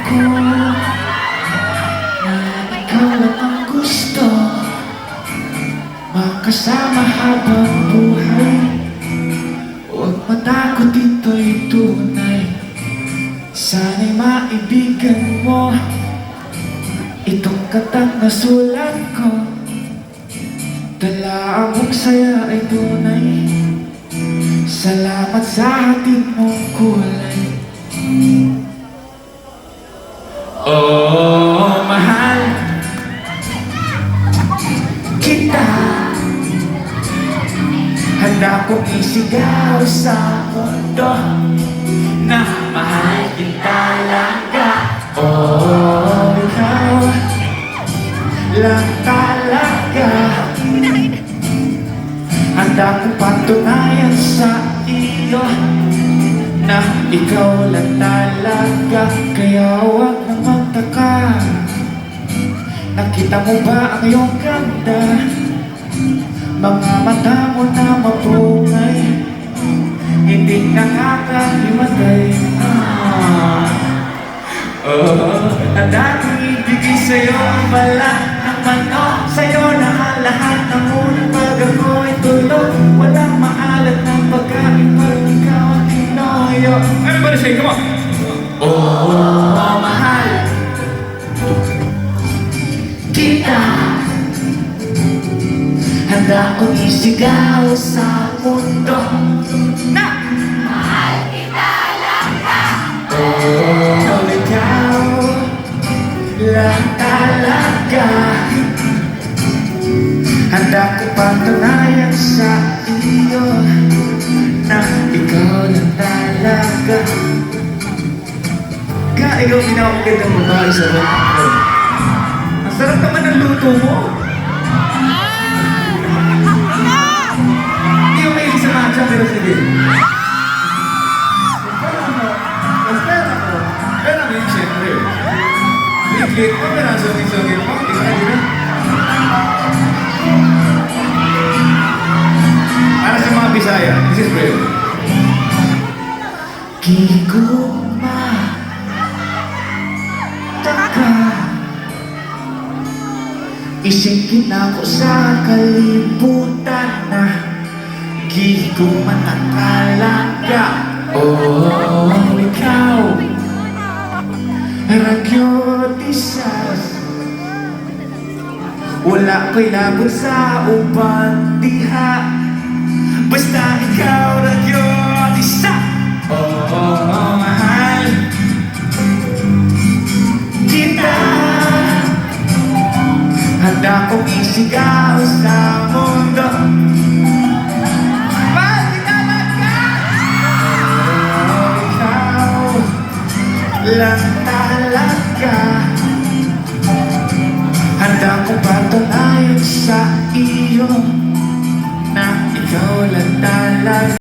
ko na ikaw lang ang gusto makasama habang buhay. Huwag matakot, ito'y tunay. Sana'y maibigan mo itong katang nasulat ko. Dala mong saya ay tunay. Salamat sa hatid mong kulay. Oh, mahal kita. Handa kong isigaw sa mundo na mahal kita talaga. Oh, ikaw lang talaga. Handa kong patunayan sa iyo na ikaw lang talaga. Kaya huwag nang magtaka. Nakita mo ba ang iyong ganda? Mga mata mo na mapungay, hindi nakakahimatay. Handa kong ibigay sa'yo ang balat ng manok. Sa'yo na ang lahat ng unang pag ako'y tulog. Walang maalat ng pagkain pag ikaw ang tinoyo. Everybody say, come on! Oh, mahal kita. Handa kong isigaw sa mundo na mahal kita talaga. Oh, ikaw lang talaga. Handa kong patunayan sa iyo na ikaw lang talaga. Ikaw pinakagandang babae sa mundo. Ang sarap naman ng luto mo. Hindi ko mahilig sa matcha, pero sige. Pero namin, siyempre. Lit-lit mo, pero ang sogin-sogin mo. Hindi ka na din. Para sa mga Bisaya, this is brave. Giguma taka, isingin ako sa kalibutan na giguma na talaga. Oh, ikaw Ragyotisas. Wala ko'y labot sa upang diha. Basta ikaw Ragyotisa. Oh, mahal kita. Handa kong isigaw sa mundo. Mahal kita talaga. Oh, ikaw lang talaga. Handa kong patunayan sa iyo na ikaw lang talaga.